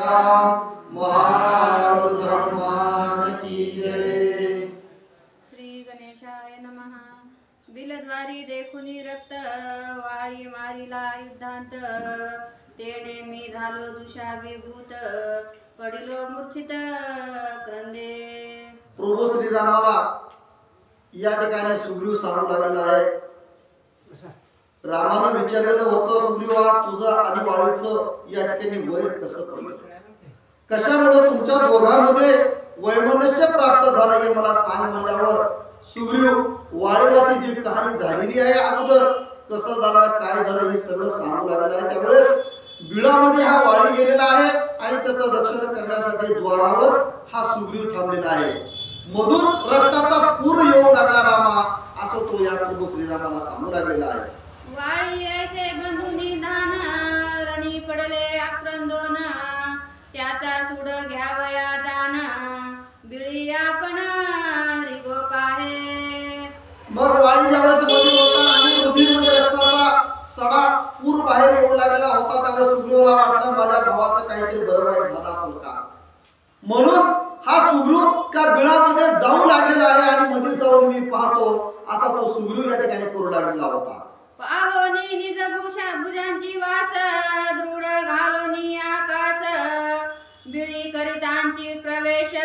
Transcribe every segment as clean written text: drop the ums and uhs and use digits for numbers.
तुकाराम महाराज हनुमान की जय। श्री गणेशाय नमः। बिलद्वारी देखुनी रक्त वाळी मारिला युद्धांत तेने मी झालो दुषाभिभूत पडिलो मूर्छित क्रंदे। प्रभू श्रीरामाला या ठिकाणी सुग्रीव सांगू लागलेला आहे। रामानं विचारलेलं होतं सुग्रीवा तुझं आणि वाळीचं या ठिकाणी वैर कसं पडलं, कशामुळे तुमच्या दोघांमध्ये वैमनस्य प्राप्त झालं हे मला सांग म्हणल्यावर सुग्रीव वाळीवाची जी कहाणी झालेली आहे अगोदर कसं झालं काय झालं हे सगळं सांगू लागलेलं आहे। त्यावेळेस बिळामध्ये हा वाळी गेलेला आहे आणि त्याचं रक्षण करण्यासाठी द्वारावर हा सुग्रीव थांबलेला आहे। मधून रक्ताचा पूर येऊ लागला रामा असं तो या प्रभू श्रीरामाला सांगू लागलेला आहे। वाळी ऐसे बंधुनी धान रणी पडले आक्रंदोन त्याचा सूड घ्यावया दान बिळी आपण रिगो काहे। मग वाळी ज्यावेळेस मध्ये होता आणि रुधिरमध्ये रक्ताचा सडा पूर बाहेर येऊ लागलेला होता त्यावेळेस सुग्रीवाला वाटलं माझ्या भावाचं काहीतरी बरं वाईट झालं असेल का, म्हणून हा सुग्रीव त्या बिळामध्ये जाऊ लागलेला आहे आणि मध्ये जाऊन मी पाहतो असा तो सुग्रीव या ठिकाणी करू लागलेला होता। पावनी निज भुजांची वास दृढ घालोनी आकाश बिळी करितांची प्रवेश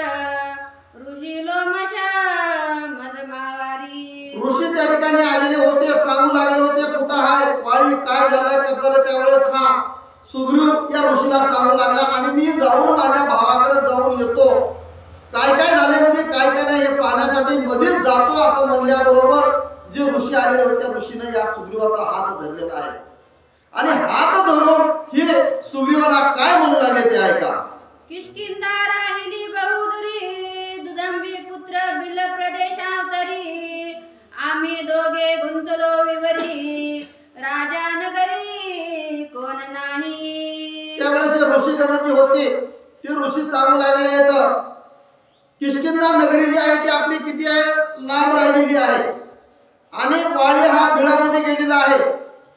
ऋषी लोमश मदमावारी। ऋषी त्या ठिकाणी आलेले होते, सांगू लागले होते कुठं आहे वाळी काय झालंय कसं झालं। त्यावेळेस हा सुग्रीव या ऋषीला सांगू लागला आणि मी जाऊन माझ्या भावाकडे जाऊन येतो, काय काय झाले मध्ये काय काय नाही हे पाहण्यासाठी मध्येच जातो असं म्हणल्याबरोबर जे ऋषी आलेले होते त्या ऋषीने या सुग्रीवाचा हात धरलेला आहे आणि हात धरून हे सुग्रीवाला काय म्हणू लागले ते ऐका। किष्किंधा राहिली बहुदुरी दुदंबी पुत्र बिल प्रदेशांतरी आम्ही दोघे गुंतलो विवरी राजा नगरी कोण नाही। त्यावेळेस ऋषीगण जे होते ते ऋषी सांगू लागले आहेत किष्किंधा नगरी जी आहे ती आपली किती आहे लांब राहिलेली आहे आणि वाळी हा बिळामध्ये गेलेला आहे।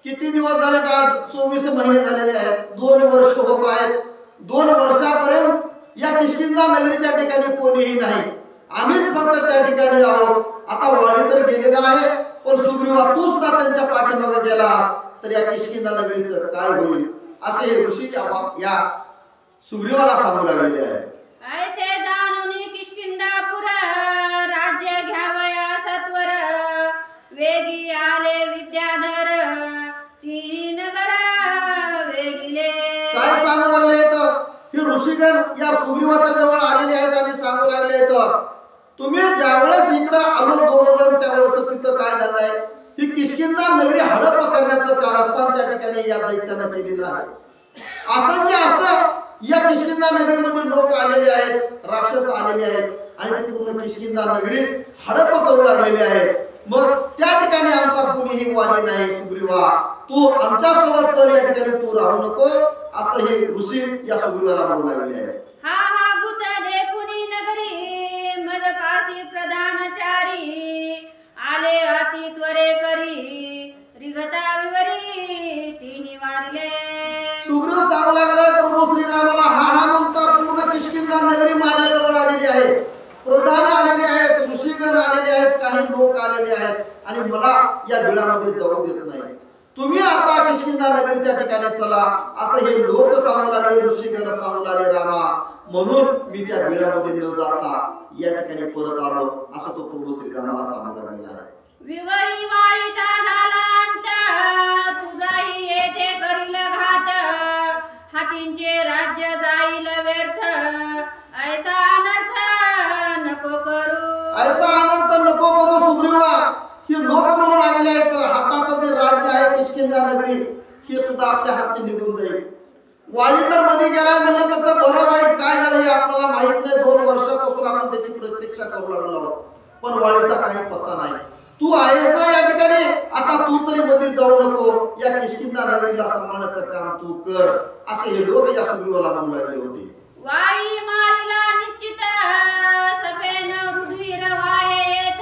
किती दिवस झाले का 24 महिने झालेले आहेत, 2 वर्ष होत आहेत। 2 वर्षापर्यंत या किष्किंधा नगरीच्या ठिकाणी कोणीही नाही, आम्हीच फक्त त्या ठिकाणी आहोत। आता वाळी तर गेलेला आहे पण सुग्रीवा तू सुद्धा त्यांच्या पाठीमागे गेला तर या किष्किंधा नगरीचं काय होईल असे हे ऋषी या सुग्रीवाला सांगू लागलेले आहे। ऐसे जाणूनी किष्किंधापुर राज्य घ्यावया सत्वर वेगी आले विद्याधर ती नगर वेढिले। काय सांगू लागले तर हे ऋषीगण या सुग्रीवाच्या जवळ आलेले आहेत आणि सांगू लागले तर तुम्ही ज्यावेळेस इकडे आलो 2 जण त्यावेळेस तिथं काय झालंय ही किष्किंधा नगरी हडप करण्याचं कारस्थान त्या ठिकाणी या दैत्यानं केलेलं आहे। असंख्य असं या किष्किंधा नगरीमध्ये लोक आलेले आहेत, राक्षस आलेले आहेत आणि ते पूर्ण किष्किंधा नगरी हडप करू लागलेले आहेत। मग त्या ठिकाणी आमचा कुणीही वाली नाही सुग्रीवा तू आमच्या सोबत चल या ठिकाणी तू राहू नको असं हे ऋषी या सुग्रीवाला म्हणू लागले आहेत। हा हा भूत देखुनी नगरी मदपासी प्रधानचारी आले अति त्वरे करी रिगता विवरी तिन्ही वारले। सुग्रीव सांगू लागले प्रभू श्रीरामाला हा म्हणता पूर्ण किष्किंधा नगरी माझ्याजवळ आलेली आहे, प्रधान आलेले आहेत, ऋषीगण आलेले आहेत, काही लोक आलेले आहेत आणि मला या बिळामध्ये जाऊ देत नाही। तुम्ही आता किष्किंधा नगरीच्या ठिकाणी चला असं हे लोक सांगू लागले, ऋषीगण सांगू लागले रामा, म्हणून मी त्या बिळामध्ये न जाता या ठिकाणी परत आलो असं तो प्रभू श्रीरामाला सांगू लागलेला आहे। विवरी वाळीचा झाला अंत तुझाही येथे करील घात हातींचे राज्य जाईल व्यर्थ ऐसा अनर्थ नको करू। ऐसा अनर्थ नको करू सुग्रीवा हे लोक म्हणू लागले आहेत हाताचं जे राज्य आहे किष्किंधा नगरी हे सुद्धा आपल्या हातचे निघून जाईल। वाळी तर मध्ये गेलाय म्हणलं त्याचं बरं वाईट काय झालं हे आपल्याला माहित नाही। 2 वर्षापासून आपण त्याची प्रतीक्षा करू लागलो आहोत पण वाळीचा काही पत्ता नाही। तू आहेस ना या ठिकाणी आता तू तरी मध्ये जाऊ नको, या किष्किंधा नगरीला सांभाळण्याचं काम तू कर असे हे लोक या सुग्रीवाला म्हणू लागले होते। वाळी मारिला निश्चित सफेन रुधिर वाहेत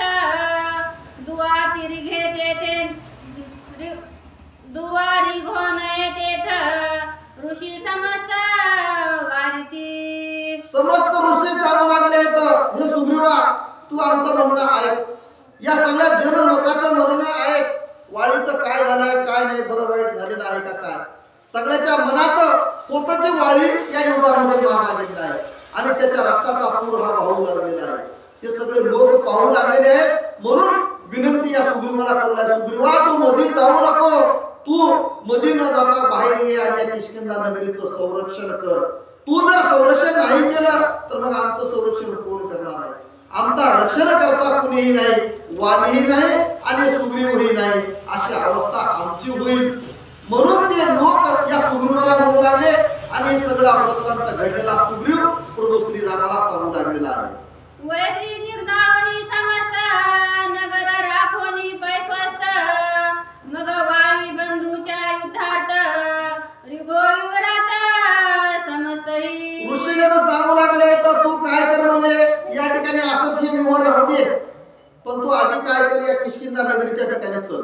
दुआ तिरघे तेथे दुवारी घोन तेथ ऋषी समस्त वारिती हे सुग्रीवा तू आमचं म्हणणं ऐक, या सगळ्या जन लोकांचं म्हणणं ऐक, वाळीचं काय झालंय काय नाही, बरं वाईट झालेलं आहे का काय, सगळ्याच्या मनात होतं की वाळी या युद्धामध्ये मारला गेला आहे आणि त्याच्या रक्ताचा पूर हा वाहू लागलेला आहे. हे सगळे लोक पाहू लागलेले आहेत. म्हणून विनंती या सुग्रीवाला करलाय, सुग्रीवा तू मध्ये जाऊ नको, तू मध्ये न जाता बाहेर ये आणि या किष्किंधा नगरीचं संरक्षण कर. तू जर संरक्षण नाही केलं तर मग आमचं संरक्षण कोण करणार आहे? आमचा रक्षण करता कुणीही नाही, वाणीही नाही आणि सुग्रीवही नाही, अशी अवस्था आमची होईल. म्हणून ते लोक या सुग्रीवाला म्हणू लागले आणि हे सगळा वृत्तांत घडलेला सुग्रीव प्रभू श्रीरामाला सांगू लागलेला आहे. वैरी निर्दाळोनी समस्त नगर राखोनी पैस्वस्त, मग वाळी बंधूच्या युद्धार्थ रिगो युवरात समस्तही. ऋषीगण सांगू लागले तर तू काय कर म्हणले, या ठिकाणी असंच हे व्यवहार राहू दे, पण तू आधी काय कर, या किष्किंधा नगरीच्या ठिकाणी चल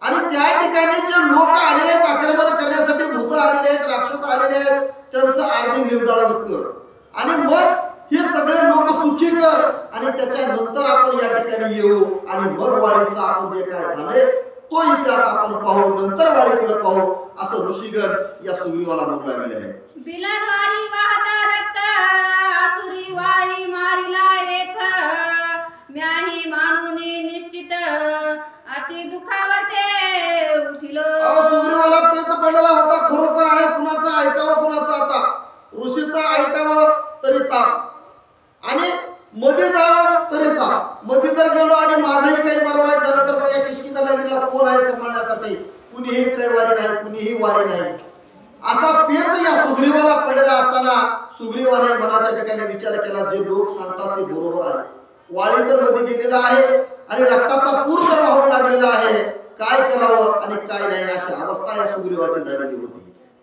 आणि त्या ठिकाणी जे लोक आलेले आहेत आक्रमण करण्यासाठी, भूत आलेले आहेत, राक्षस आलेले आहेत, त्यांचं अर्धे निर्दाळण कर आणि मग हे सगळे लोक सुखी कर आणि त्याच्यानंतर आपण या ठिकाणी येऊ आणि मग वाळीचा आपण जे काय झाले तो इतिहास आपण पाहू, नंतर वाळीकडे पाहू, असं ऋषीगण या सुग्रीवाला म्हणू लागले आहे. बिलद्वारी वाहता रक्त आसुरी वाळी मारिला येथ, म्याही मानुनी निश्चित अति दुखावर ते उठिलो. सुग्रीवाला पेच पडलेला होता, खरोखर आहे, कुणाचं ऐकावं कुणाचं, आता ऋषीचं ऐकावं तरी ताप आणि मध्ये जावं तरी ताप. मध्ये जर गेलो आणि माझंही काही बरं वाईट झालं तर मग या किष्किंधा नगरीला कोण आहे सांभाळण्यासाठी? कुणीही कैवारी नाही, कुणीही वारी नाही. असा पेच या सुग्रीवाला पडलेला असताना सुग्रीवाने मनाच्या ठिकाणी विचार केला, जे लोक सांगतात ते बरोबर आहे, वाळी तर मध्ये गेलेला आहे आणि रक्ताचा पूर तर वाहू लागलेला आहे, काय करावं आणि काय नाही अशी अवस्था या सुग्रीवाची झालेली होती.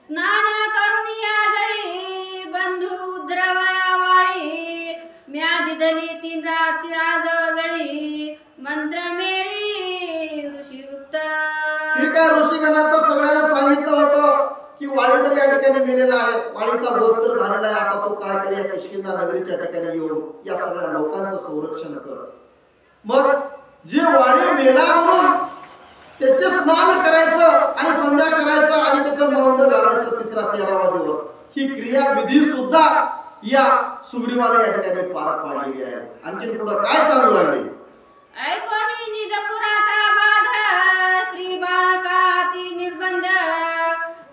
स्नान करून या जळी बंधू द्रवया वाळी, म्या दिदली तिरा जळी मंत्र मेळी ऋषी उक्त. ठीक आहे, ऋषीगणाचं सगळ्यांना सांगितलं होतं की वाळी तर या ठिकाणी मेलेला आहे, वाळीचा बोध तर झालेला आहे, आता तो काय कर, या किष्किंधा नगरीच्या ठिकाणी येऊन या सगळ्या लोकांचं संरक्षण कर. मग जे वाळी मेला म्हणून त्याचे स्नान करायचं आणि संध्या करायचं आणि त्याचं मौंड घालायचं तिसरा 13वा दिवस, ही क्रिया विधी सुद्धा या सुग्रीवाला या ठिकाणी पार पाडलेली आहे. आणखी पुढे काय सांगू लागले, ऐकोनी निज पुराता बाध स्त्री बाळकाती निर्बंध,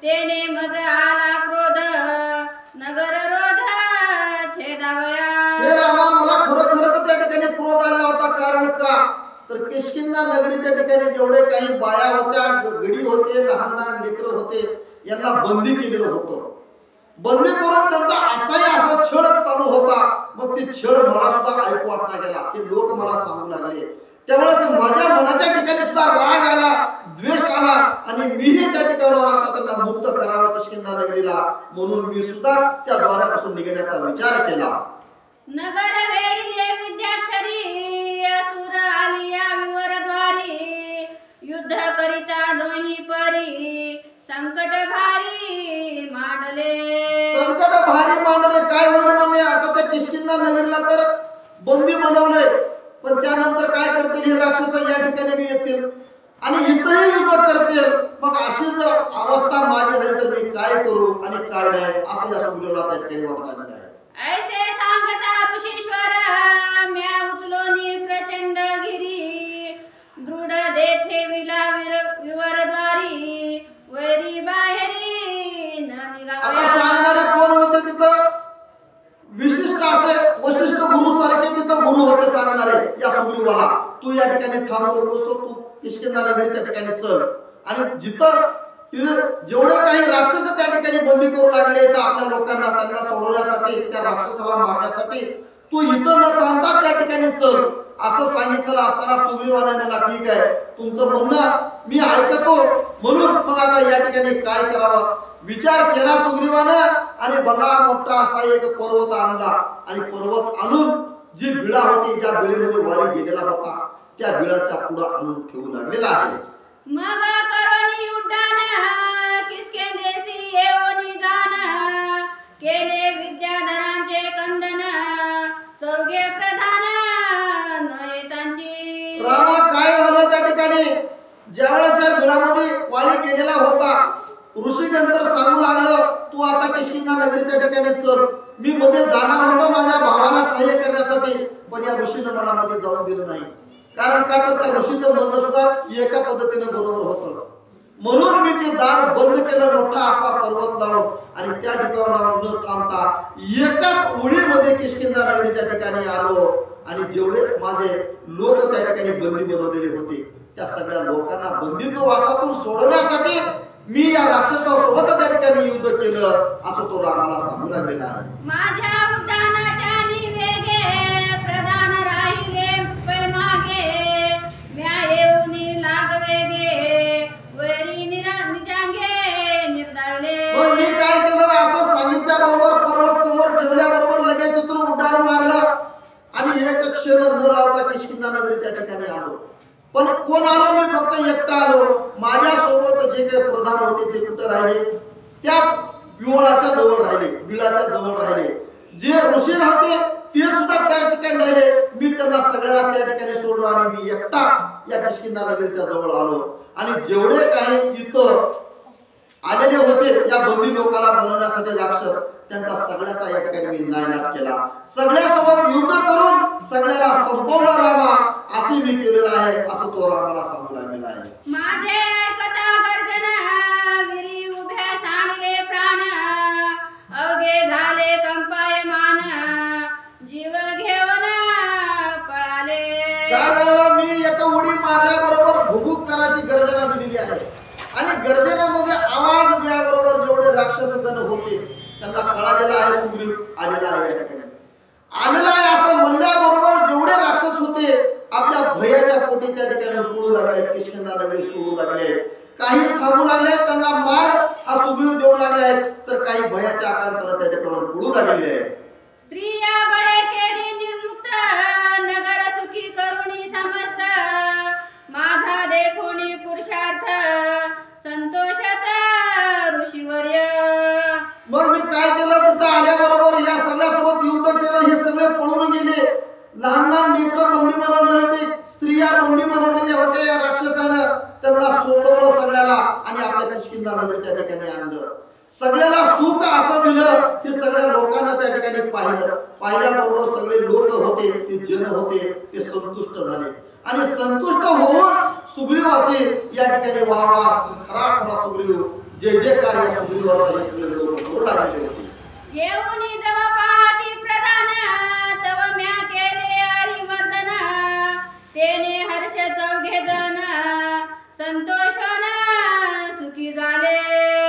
तेने मग आला क्रोध नगर रोध छेदावया. हे रामा, मला खरोखरच त्या ठिकाणी क्रोध आला होता. कारण का तर किष्किंधा नगरीच्या ठिकाणी जेवढे काही बाया होत्या, गडी होते, लहान लहान लेकरं होते, यांना बंदी केलेलं होतं. बंदी करून त्यांचा असा छळच चालू होता. मग ते छळ मला सुद्धा ऐकू वाटला गेला, ते लोक मला सांगू लागले. त्यावेळेस माझ्या मनाच्या ठिकाणी सुद्धा राग आला, द्वेष आला आणि मीही त्या ठिकाणावर आता त्यांना मुक्त करावं किष्किंधा नगरीला, म्हणून मी सुद्धा त्या द्वारापासून निघण्याचा विचार केला. नगर वेडिले विद्याक्षरी असुर आलिया विवरद्वारी, युद्ध करिता दोही परी संकट भारी मांडले. संकट भारी मांडले काय होईल म्हणले, आता त्या किष्किंधा नगरीला तर बंदी बनवलंय, पण त्यानंतर काय करतील हे राक्षस या ठिकाणी बी येतील आणि इथंही युद्ध करतील. मग अशी जर अवस्था माझी झाली तर मी काय करू आणि काय नाही, असं या सुग्रीवाला त्या ठिकाणी वाटलं आहे. ऐसे सांगता ऋषीश्वर म्या उतलोनी प्रचंड गिरी, दृढ देठे विला विवरद्वारी, वैरी बाहेरी न निघावा. आता सांगणारे कोण होते तिथं? विशिष्ट असे वशिष्ठ गुरु सारखे तिथं गुरु होते सांगणारे या सुग्रीवाला. तू या ठिकाणी थांबू नकोस, तू किष्किंधा नगरीच्या ठिकाणी चल आणि जिथं जेवढे काही राक्षस त्या ठिकाणी बंदी करू लागले तर आपल्या लोकांना त्यांना सोडवण्यासाठी, त्या राक्षसाला मारण्यासाठी तू इथं न थांबता त्या ठिकाणी चल, असं सांगितलं असताना सुग्रीवाने म्हणला, ठीक आहे तुमचं म्हणणं मी ऐकतो. म्हणून मग आता या ठिकाणी काय करावं विचार केला सुग्रीवाने आणि भला मोठा असा एक पर्वत आणला आणि पर्वत आणून जी बिळा होती, ज्या बिळेमध्ये वाळी गेलेला होता, त्या बिळाच्या पुढे आणून ठेवू लागलेला आहे. मग करोनी उड्डाण किष्किंधेसी येऊनी जाण, केले विद्याधरांचे कंदन चौघे बिळामध्ये वाळी गेलेला होता. ऋषीगंतर सांगू लागलं, तू आता किष्किंधा नगरीच्या ठिकाणी चल. मी मध्ये जाणार होतो माझ्या भावाला सहाय्य करण्यासाठी, पण या ऋषीनं मला मध्ये जाऊ दिलं नाही. कारण का तर त्या ऋषीचं म्हणणं सुद्धा एका पद्धतीने बरोबर होतं. म्हणून मी ते दार बंद केलं, मोठा असा पर्वत लावून, आणि त्या ठिकाणावर न थांबता एकाच उडीमध्ये किष्किंधा नगरीच्या ठिकाणी आलो. आणि जेवढे माझे लोक त्या ठिकाणी बंदी बनवलेले होते, त्या सगळ्या लोकांना बंदित्व वासातून सोडवण्यासाठी मी या राक्षसासोबत त्या ठिकाणी युद्ध केलं, असं तो रामाला सांगू लागलेला आहे. माझ्या उड्डाणाच्या निवेगे प्रधान राहिले पैमागे, म्या येऊनी लागवेगे वैरी निजांगे निर्धारले. मग मी काय केलं, असं सांगितल्याबरोबर पर्वत समोर ठेवल्याबरोबर लगेच तिथून उड्डाण मारलं आणि एक क्षण न लावता किष्किंधा नगरीच्या ठिकाणी आलो. पण कोण आलो, मी फक्त एकटा आलो. माझ्या सोबत जे काही प्रधान होते ते कुठे राहिले, त्याच बिळाच्या जवळ राहिले, बिळाच्या जवळ राहिले. जे ऋषी होते ते सुद्धा त्या ठिकाणी राहिले. मी त्यांना सगळ्याला त्या ठिकाणी सोडलो आणि मी एकटा या किष्किंधा नगरीच्या जवळ आलो. आणि जेवढे काही इथं आलेले होते या बंदी लोकांना बनवण्यासाठी राक्षस, त्यांचा सगळ्याचा या ठिकाणी मी नायनाट केला. सगळ्यासोबत युद्ध करून सगळ्याला संपवलं रामा, असे मी केलेलं आहे, असं तो रामाला सांगू लागलेला आहे. माझे ऐकता गर्जना विरी उभ्या सांडले प्राण, अवघे झाले कंपायमान जीव घेऊन पळाले. काय झालं, मी एका उडी मारल्याबरोबर भुभुक कराची गर्जना दिलेली आहे. आणि गर्जनामध्ये आवाज द्याबरोबर जेवढे राक्षसगण होते त्यांना कळालेला आहे, सुग्रीव आलेला आहे या ठिकाणी आलेला आहे असं म्हणल्याबरोबर जेवढे राक्षस होते आपल्या भयाच्या पोटी त्या ठिकाणी पळू लागले, किष्किंधा नगरी सोडू लागले. काही थांबू लागले, त्यांना मार हा सुग्रीव देऊ लागले, तर काही भयाच्या आकांताने त्या ठिकाणी पळू लागलेले आहे. स्त्रिया बळे केली निर्मुक्त, नगर सुखी करुणी समस्त, माझा देखुनी पुरुषार्थ संतोषत ऋषीवर्य. मग मी काय केलं, तिथं आल्याबरोबर या सगळ्यासोबत युद्ध केलं. हे सगळे पळून गेले. लहान लहान लेकरं बंदी बनवले होते, स्त्रिया बंदी बनवलेल्या होत्या या राक्षसानं. त्यांना सोडवलं सगळ्याला आणि आपल्या किष्किंधा नगरीच्या ठिकाणी आणलं. सगळ्याला सुख असं दिलं की सगळ्या लोकांना त्या ठिकाणी पाहिल्याबरोबर सगळे लोक होते, ते जन होते, ते संतुष्ट झाले. आणि संतुष्ट होऊन सुग्रीवाचे या ठिकाणी वावा खरा खरा सुग्रीव जय जयकार या सुग्रीवाचा हे सगळे लोक करू लागलेले होते. येऊनी जव पाहती प्रधान, तव म्या केले हरिवर्धन, तेने हर्ष चौघेदन संतोषन सुखी झाले.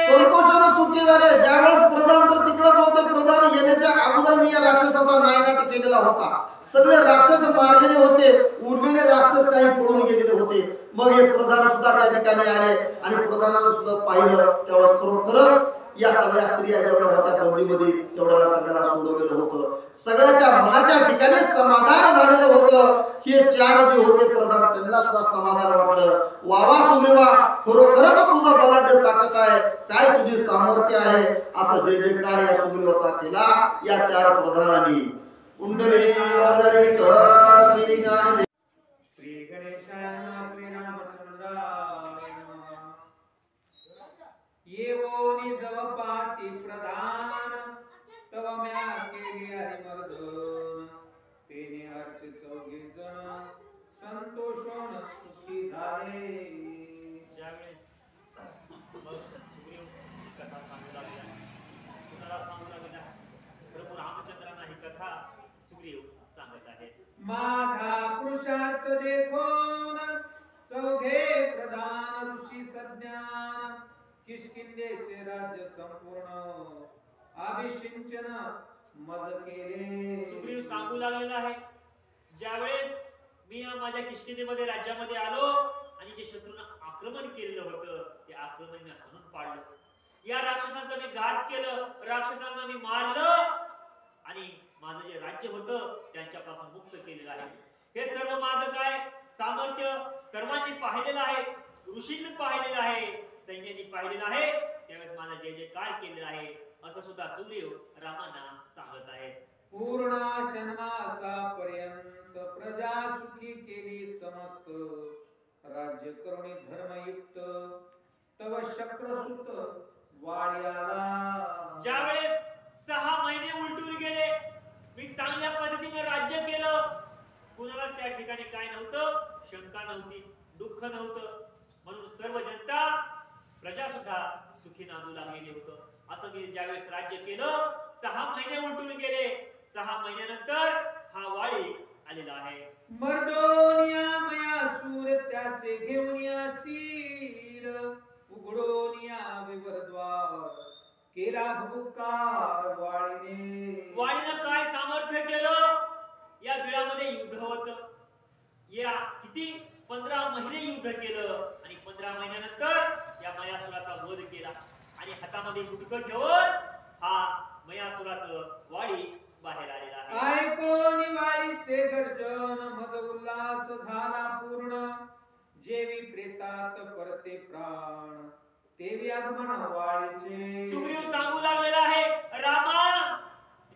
संतोषाने सुखी झाले. ज्यावेळेस प्रधान तर तिकडेच होते, प्रधान येण्याच्या अगोदर मी या राक्षसाचा नायनाट केलेला होता. सगळे राक्षस मारलेले होते, उरलेले राक्षस काही पळून गेलेले होते. मग हे प्रधान सुद्धा त्या ठिकाणी आले आणि प्रधानानं सुद्धा पाहिलं. त्यावेळेस खरोखरच या सगळ्या स्त्रिया जेवढ्या होत्या बंदीमध्ये तेवढ्याला सगळ्याला सोडवलेलं होतं. सगळ्याच्या मनाच्या ठिकाणी समाधान झालेलं होतं. हे चार जे होते प्रधान, त्यांना सुद्धा समाधान वाटलं. वावा सुग्रीवा, खरोखरच तुझं बलाढ्य ताकद आहे, काय तुझी सामर्थ्य आहे, असं जय जयकार या सुग्रीवाचा केला या चार प्रधानांनी. कुंडली वरदरी ठरली ज्ञान. श्री गणेशाय नमः. श्री रामचंद्राय नमः. येवोनी जव पाती प्रधान, तव म्या केली हरिमर्दन, तेने हर्ष चौघे जण संतोषोन सुखी झाले. ज्यावेळेस सुग्रीव कथा सांगू लागला, कुणाला सांगू लागला, प्रभू रामचंद्रांना ही कथा सुग्रीव सांगत आहे. माझा पुरुषार्थ देखोन चौघे प्रधान ऋषी सज्ञान, किष्किंधेचे राज्य संपूर्ण अभिषिंचन मज केले. सुग्रीव सांगू लागलेला आहे, ज्यावेळेस मी माझ्या किष्किंधेमध्ये राज्यामध्ये आलो आणि जे शत्रूंना आक्रमण केलेलं होतं ते आक्रमण मी हाणून पाडलं. या राक्षसांचा मी घात केलं, राक्षसांना मी मारलं आणि माझं जे राज्य होतं त्यांच्यापासून मुक्त केलेलं आहे. हे सर्व माझं काय सामर्थ्य सर्वांनी पाहिलेलं आहे, ऋषींनी पाहिलेलं आहे, सैन्याने पाहिलेलं आहे. त्यावेळेस माझा जय जयकार केलेला आहे, असं सुद्धा सुग्रीव रामांना सांगत आहे. पूर्ण षण्मासापर्यंत प्रजा सुखी केली समस्त, राज्य करुणी धर्मयुक्त त्या ठिकाणी काय नव्हतं, शंका नव्हती, दुःख नव्हतं. म्हणून सर्व जनता, प्रजा सुद्धा सुखी नांदू लागलेली होतं. असं मी ज्यावेळेस राज्य केलं, 6 महिने उलटून गेले. 6 महिन्यानंतर हा वाळी आलेला आहे. मर्दोनिया मयासूर त्याचे घेऊन यासीर, उघडोनिया विवरद्वार केला भुकार वाळीने. वाळीनं काय सामर्थ्य केलं? या बिळामध्ये युद्ध होतं. या किती 15 महिने युद्ध केलं आणि 15 महिन्यानंतर या मयासुराचा वध केला आणि हातामध्ये गुटकं घेऊन हा मयासुराचं वाळी बाहेर आलेला आहे. ऐकोनी वाळीचे गर्जन मज उल्हास झाला पूर्ण, जेवी प्रेतात परते प्राण तेवी आगमन वाळीचे. सुग्रीव सांगू लागलेला आहे, रामा,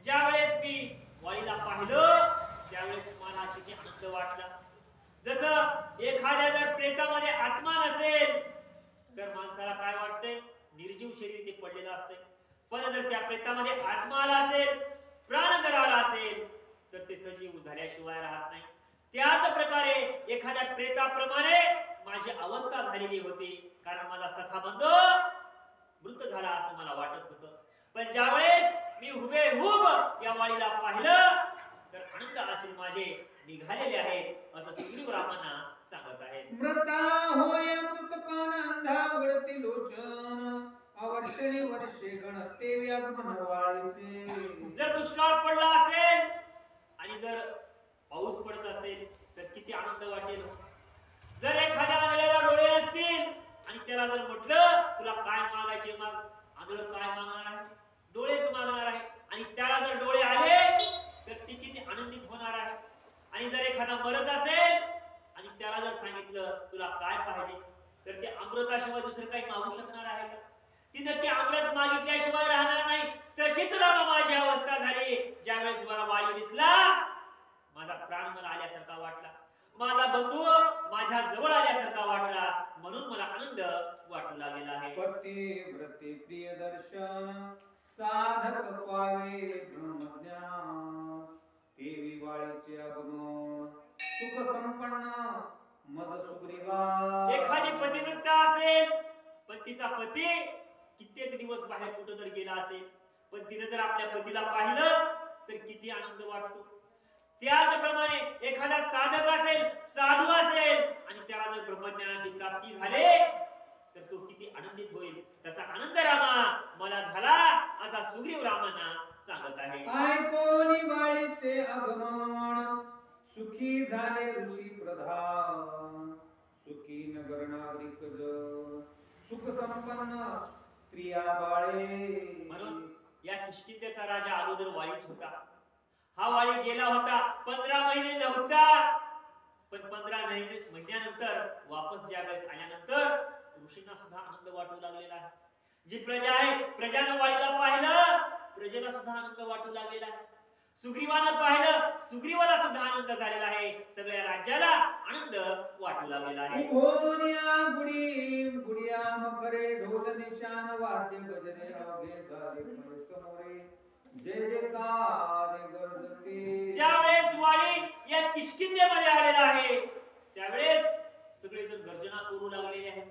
ज्यावेळेस मी वाळीला पाहिलं त्यावेळेस मला किती आनंद वाटला. जसं एखाद्या जर प्रेतामध्ये आत्मा नसेल तर माणसाला काय वाटतंय, निर्जीव शरीर ते पडलेलं असतंय. पण जर त्या प्रेतामध्ये आत्मा आला असेल, प्राण जर आला असेल तर ते सजीव झाल्याशिवाय राहत नाही. त्याच प्रकारे एखाद्या प्रेताप्रमाणे माझी अवस्था झालेली होती, कारण माझा सखा बंधू मृत झाला असं मला वाटत होतं. पण ज्यावेळेस मी हुबेहूब या वाळीला पाहिलं तर आनंद असून माझे निघालेले आहेत असं सुग्रीव रामांना सांगत आहेत. मृता होय मृतपान अंधा उघडती लोचन, अवर्षणी वर्षे गणते आगमन वाळीचे. जर दुष्काळ पडला असेल आणि जर पाऊस पडत असेल तर किती आनंद वाटेल. जर एखाद्या आंधळ्याला डोळे नसतील आणि त्याला जर म्हटलं तुला काय मागायचे माग, आंधळ काय मागणार आहे, डोळेच मागणार आहे. आणि त्याला जर डोळे आले तर ती किती आनंदित होणार आहे. आणि जर एखादा मरत असेल आणि त्याला जर सांगितलं तुला काय पाहिजे तर ते अमृताशिवाय दुसरं काही मागू शकणार आहे का? ती नक्की अमृत मागितल्याशिवाय राहणार नाही. तशीच रामा माझी अवस्था झाली. ज्यावेळेस मला वाळी दिसला माझा प्राण मला आल्यासारखा वाटला, माझा बंधू माझ्या जवळ आल्यासारखा वाटला, म्हणून मला आनंद वाटू लागलेला आहे. पती व्रती प्रिय दर्शन साधक पावे ब्रह्मज्ञान, देवी वाळीचे आगमन सुख संपन्न मज सुग्रीवा. एखादी पतिव्रता असेल पण तिचा पती कित्येक दिवस बाहेर कुठं तर गेला असेल, पण तिने जर आपल्या पतीला पाहिलं तर किती आनंद वाटतो. त्याचप्रमाणे एखादा साधक असेल, साधू असेल आणि त्याला जर ब्रह्मज्ञानाची प्राप्ती झाली तर तो किती आनंदित होईल. तसा आनंद रामा मला झाला असा सुग्रीव रामांना सांगत आहे. ऐकोनी वाळीचे आगमन सुखी झाले ऋषी प्रधान, सुखी नगर नागरिक जन सुख संपन्न स्त्रिया बाळे. म्हणून या किष्किंधेचा राजा अगोदर वाळीच होता. हा वाळी गेला होता, 15 महिने नव्हता, पण 15 महिन्यानंतर वापस ज्या वेळेस आल्यानंतर ऋषींना सुद्धा आनंद वाटू लागलेला आहे. जी प्रजा आहे, प्रजानं वाळीला पाहिलं, प्रजेला सुद्धा आनंद वाटू लागलेला आहे. सुग्रीवानं पाहिलं, सुग्रीवाला सुद्धा आनंद झालेला आहे. सगळ्या राज्याला आनंद वाटू लागलेला आहे. उभोनिया गुडी गुडिया मकरे ढोल निशान वाद्य गजरे अवघे झाले समोरे जय जयकार गरजते. ज्यावेळेस वाळी या किष्किंधेमध्ये आलेला आहे त्यावेळेस सगळेजण गर्जना करू लागलेले आहेत,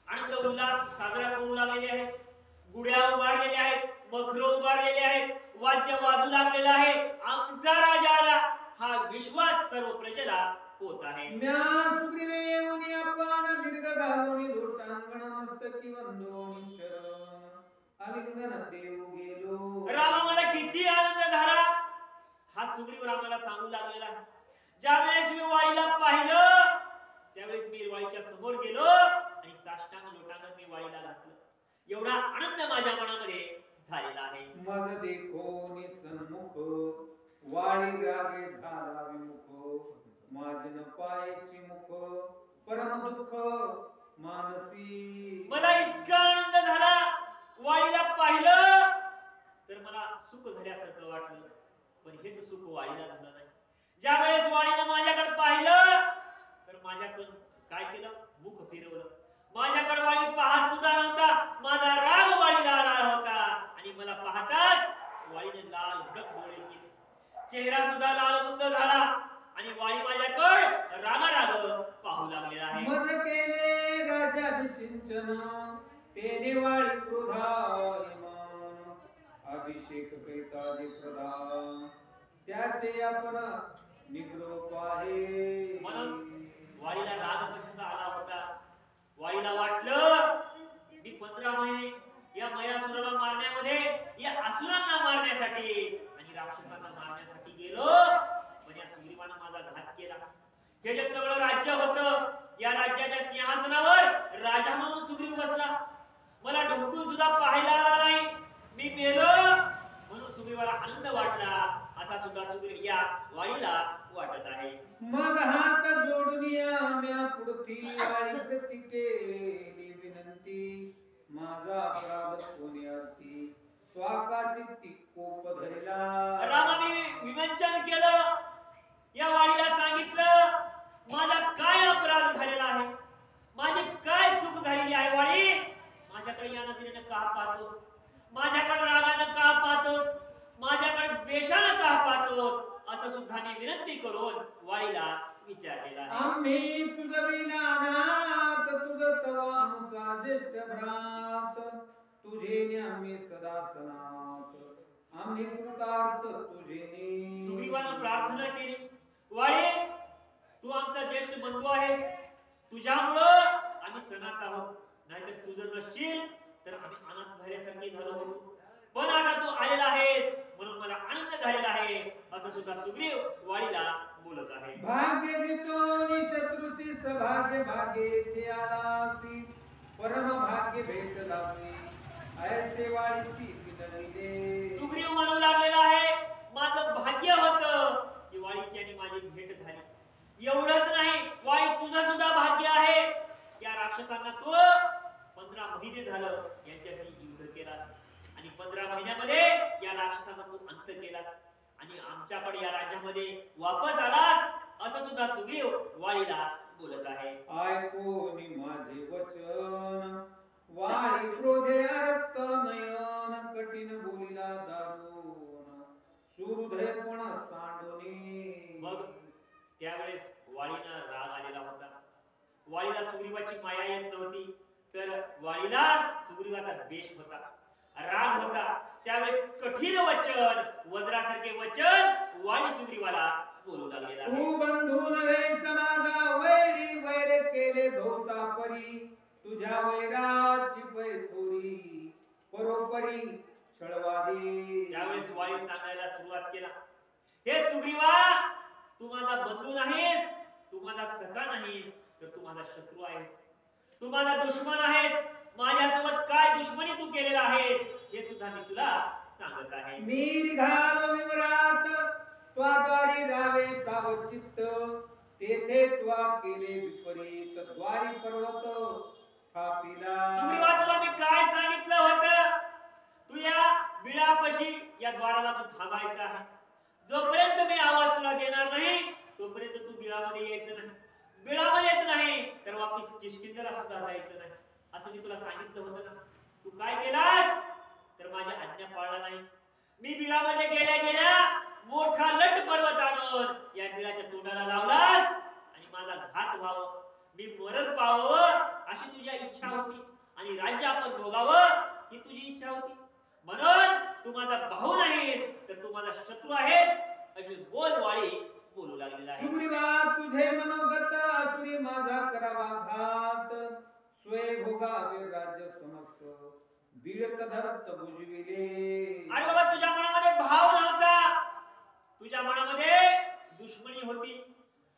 आनंद उल्हास साजरा करू लागलेले आहेत. गुड्या उभारलेल्या आहेत, मखर उभारलेले आहेत, वाद्य वाजू लागलेलं आहे. आमचा राजा आला हा विश्वास सर्व प्रजेला होत आहे. म्या सुग्रीवे मुनी आपण दीर्घ घालून लोटांगण मस्तकी वंदोनी चरण आलिंगन देऊ गेलो. रामा मला किती आनंद झाला हा सुग्रीव रामाला सांगू लागलेला आहे. ज्यावेळेस मी वाळीला पाहिलं त्यावेळेस मी वाळीच्या समोर गेलो आणि साष्टांग लोटांगण मी वाळीला घातलं. एवढा आनंद माझ्या मनामध्ये झालेला आहे. मज देखो निसन्मुख वाळी रागे झाला विमुख, माझन पायची मुख परम दुःख मानसी. मला इतका आनंद झाला, वाळीला पाहिलं तर मला सुख झाल्यासारखं वाटलं, पण हेच सुख वाळीला झालं नाही. ज्यावेळेस वाळीनं माझ्याकडे पाहिलं तर माझ्याकडून काय केलं, मुख फिरवलं. माझ्याकडे वाळी पाहत सुद्धा नव्हता, माझा राग वाळीला आला होता आणि मला पाहताच वाळीने लाल भडक डोळे केले, चेहरा सुद्धा लालबुंद झाला. आणि वाळी माझ्याकडे राग पाहू लागलेला आहे. मज केले राजाभिषिंचन तेने वाळी क्रोधारी मन अभिषेक करिता जे प्रधान त्याचे आपण निग्रोप आहे. म्हणून वाळीला राग कशाचा आला होता? वाळीला वाटलं मी 15 महिने या मयासुराला मारण्यामध्ये, या असुरांना मारण्यासाठी आणि राक्षसांना मारण्यासाठी गेलो, पण या सुग्रीवानं माझा घात केला. हे जे सगळं राज्य होतं, या राज्याच्या सिंहासनावर राजा म्हणून सुग्रीव बसला. मला ढोकून सुद्धा पाहायला आला नाही. मी मेलो म्हणून सुग्रीवाला आनंद वाटला, असा सुद्धा सुग्रीव या वाळीला वाटत आहे. मग हात जोडून म्या पुढती वाळी प्रती केली विनंती माझा अपराध कोणी अर्थी स्वाकाची ती कोप धरला. रामा मी विवंचन केलं, या वाळीला सांगितलं माझा काय अपराध झालेला आहे, माझी काय चूक झालेली आहे. वाळी माझ्याकडे या नजरेने का पाहतोस, माझ्याकडे रागानं का पाहतोस, माझ्याकडे द्वेषानं का पाहतोस, असं सुद्धा मी विनंती करून वाळीला विचारलेला आहे. आम्ही तुझ विनानात तुझ तवा आमचा ज्येष्ठ भ्रात तुझे आम्ही सदा सनात आम्ही कृतार्थ तुझे. सुग्रीवानं प्रार्थना केली, वाळी तू आमचा ज्येष्ठ बंधू आहेस, तुझ्यामुळं आम्ही सनात आहोत, नाहीतर तू जर नसशील तर आम्ही अनाथ झाल्यासारखे झालो होतो. पण आता तू आलेला आहेस म्हणून मला आनंद झालेला आहे, असं सुद्धा सुग्रीव वाळीला बोलत आहे. भाग्य जितोनी शत्रूची सभाग्य भाग्य ते आलासी परम भाग्य भेटलासी ऐसे वाळीची विनविले. सुग्रीव म्हणू लागलेला आहे माझं भाग्य होतं की वाळीची आणि माझी भेट झाली. एवढंच नाही, वाळी तुझं सुद्धा भाग्य आहे. त्या राक्षसांना तू 15 महिने झालं यांच्याशी युद्ध केलास आणि 15 महिन्यामध्ये या राक्षसाचा तू अंत केलास आणि आमच्याकडे या राज्यामध्ये वापस आलास, असं सुद्धा सुग्रीव वाळीला बोलत आहे. ऐकोनी माझे वचन वाळी क्रोधे रक्त नयन कठीण बोलिला दारुण सुहृदयपण सांडोनी. मग त्यावेळेस वाळीला राग आलेला होता. वाळीला सुग्रीवाची माया येत नव्हती, तर वाळीला सुग्रीवाचा द्वेष होता, राग होता. त्यावेळेस कठीण वचन, वज्रासारखे वचन वाळी सुग्रीवाला बोलू लागलेला. तू बंधू नव्हे समाजा वैरी वैर केले धोता परी तुझ्या वैराची पैथोरी परोपरी छळवादी. त्यावेळेस वाळी सांगायला सुरुवात केला, हे सुग्रीवा तू माझा बंधू नाहीस, तू माझा सखा नाहीस, तर तू माझा शत्रू आहेस, तू माझा दुश्मन आहेस. माझ्यासोबत काय दुश्मनी तू केलेला आहेस हे सुद्धा मी तुला सांगत आहे. मी निघालो विवरात त्वाद्वारी रावे सावचित्त तेथे त्वा केले विपरीत द्वारी पर्वत स्थापिला. सुग्रीवा तुला मी काय सांगितलं होतं, तू या बिळापाशी या द्वाराला तू थांबायचा आहे. जोपर्यंत मी आवाज तुला देणार नाही तोपर्यंत तू बिळामध्ये यायचं नाही, बिळामध्येच नाही तर वापिस किष्किंधेला सुद्धा जायचं नाही, असं मी तुला सांगितलं होतं ना. तू काय केलास तर माझ्या आज्ञा पाळला नाहीस. मी बिळामध्ये गेल्या गेल्या मोठा लट पर्वत आणून या बिळाच्या तोंडाला लावलास आणि माझा घात व्हावं, मी मरण पावावं अशी तुझी इच्छा होती आणि राज्य आपण भोगावं ही तुझी इच्छा होती. म्हणून तू माझा भाऊ नाहीस तर तू माझा शत्रू आहेस, अशी बोल वाळी बोलू लागलेला आहे. सुग्रीवा तुझे मनोगत असुरी माझा करावा घात स्वय भोगावे राज्य समस्त बिळत धरत बुजविले. अरे बाबा तुझ्या मनामध्ये भाव नव्हता, तुझ्या मनामध्ये दुश्मनी होती,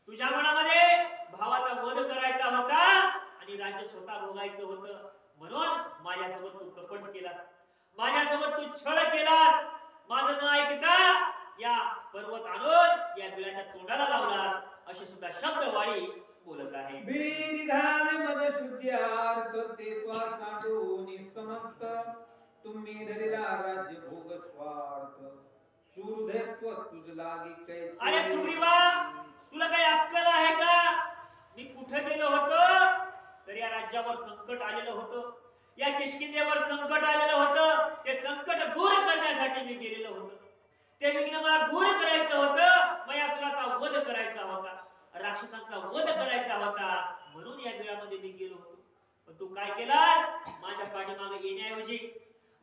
तुझ्या मनामध्ये भावाचा वध करायचा होता आणि राज्य स्वतः भोगायचं होतं. म्हणून माझ्यासोबत तू कपट केलास, माझ्यासोबत तू छळ केलास, माझं न ऐकता या पर्वत आणून या बिळाच्या तोंडाला लावलास, असे सुद्धा शब्द वाळी बोलत आहे. बिळी निघाले मज शुद्ध्यार्थ ते त्वा सांडूनी समस्त तुम्ही धरिला राज्य भोग स्वार्थ सुहृदत्व तुझ लागी कैसे. अरे सुग्रीवा तुला काही अक्कल आहे का? मी कुठे गेलो होतो तर या राज्यावर संकट आलेलं होतं, या किष्किंधेवर संकट आलेलं होतं. ते संकट दूर करण्यासाठी मी गेलेलो होतो, ते विघ्न मला दूर करायचं होतं. मयासुराचा वध करायचा होता, राक्षसांचा वध करायचा होता, म्हणून या बिळामध्ये मी गेलो होतो. पण तू काय केलास? माझ्या पाठीमागे येण्याऐवजी,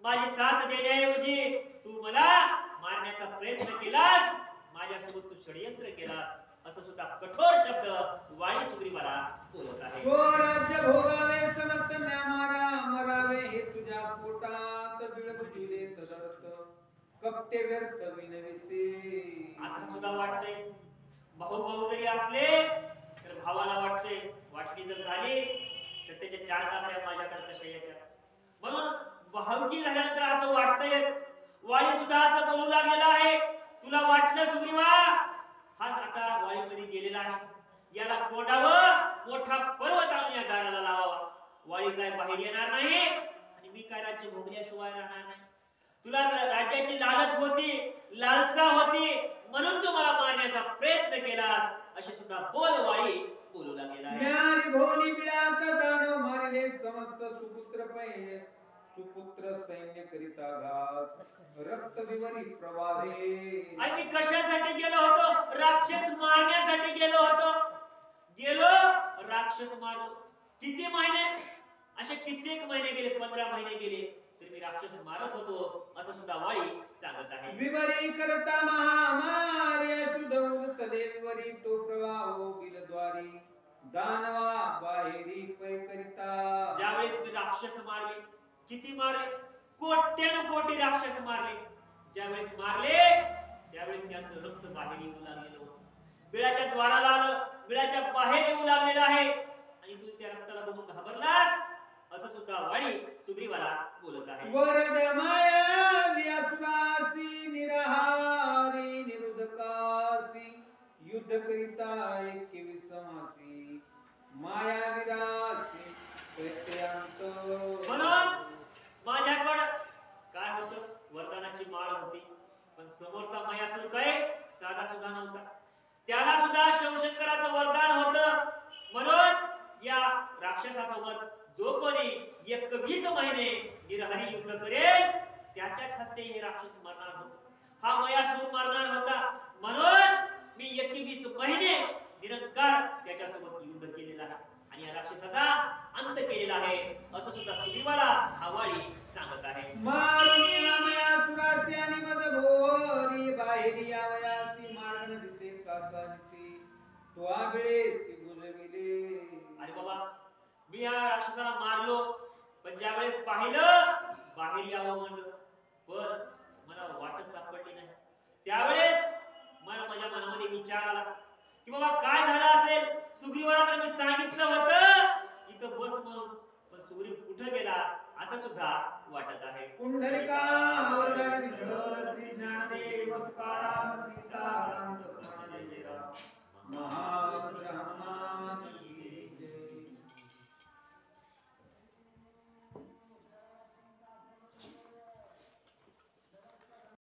माझी साथ देण्याऐवजी तू मला मारण्याचा प्रयत्न केलास, माझ्यासोबत तू षडयंत्र केलास, असं सुद्धा कठोर शब्द वाणी सुग्रीवाला बोलत आहे. तो राज्य भोगावे समस्त म्या मारा, मरावे हे तुझ्या पोटात, बिळ बुजिले तदर्थ कपटे व्यर्थ विनविसे. आता सुद्धा वाटतंय भाऊ भाऊ जरी असले तर भावाला वाटतंय वाटणी जर झाली तर त्याच्या 4 काकड्या माझ्याकडे कशा येतात. म्हणून भावकी झाल्यानंतर असं वाटतंयच. वाळी सुद्धा असं बोलू लागलेला आहे. तुला वाटलं सुग्रीवा हा आता वाळीमध्ये गेलेला आहे, याला कोंडावं, मोठा पर्वत आणून या दाराला लावावा. वाळी काय बाहेर येणार नाही आणि मी काय राज्य भोगल्याशिवाय राहणार नाही. तुला राज्याची लालच होती, लालसा होती, म्हणून तू मला मारण्याचा प्रयत्न केलास, अशी सुद्धा बोलवाळी बोलू लागलेला आहे. म्यारी भोवनी बिळात दानव मारिले समस्त सुपुत्र सैन्य करिता घास, रक्त विवरी प्रवाहे. आणि मी कशासाठी गेलो होतो? राक्षस मारण्यासाठी गेलो होतो. गेलो, राक्षस मारलो. किती महिने? असे कित्येक महिने गेले, 15 महिने गेले तर मी राक्षस मारत होतो, असं सुद्धा वाळी सांगत आहे. विवरी करता महामार्य सुदौल तले विवरी तो प्रवाहो बिलद्वारी दानवा बाहेरी पै करिता. ज्यावेळेस मी राक्षस मारले, किती मारले? कोट्यानुकोटी राक्षस मारले. ज्यावेळेस मारले त्यावेळेस त्यांचं रक्त बाहेर येऊ लागलेलं होतं. बिळाच्या द्वाराला आलं, बिळाच्या बाहेर येऊ लागलेलं आहे आणि तू त्या रक्ताला बघून घाबरलास, असं सुद्धा वाणी सुग्रीवाला बोलत आहे. वरद माया व्यासुरासी निरहारी निरुद्धकासी युद्ध करिता ऐक्य विसमासी माया विरासी प्रत्यांत. म्हणून माझ्याकडं काय होतं? वरदानाची माळ होती, पण समोरचा मयासूर काय साधा सुद्धा नव्हता. त्याला सुद्धा शिवशंकराचं वरदान होतं. म्हणून या राक्षसासोबत जो कोणी 21 महिने निरहरी युद्ध करेल त्याच्याच हस्ते हे राक्षस मरणार होता, हा मयासूर मरणार होता. म्हणून मी 21 महिने निरंकार त्याच्यासोबत युद्ध केलेलं आहे आणि या राक्षसाचा अंत केलेला आहे, असं सुद्धा सुग्रीवाला हा वाळी सांगत आहे. मारुनी मयासुरासी आणि मदभोरी बाहेरी यावयासी मारण दिसे कासा दिसे तो आबिळेसी बुजविले. आणि बाबा मी या राक्षसाला मारलो, पण ज्या वेळेस पाहिलं बाहेर यावं म्हणलं, पण मला वाटच सापडली नाही. त्यावेळेस मला माझ्या मनामध्ये विचार आला की बाबा काय झालं असेल. सुग्रीवाला तर मी सांगितलं होतं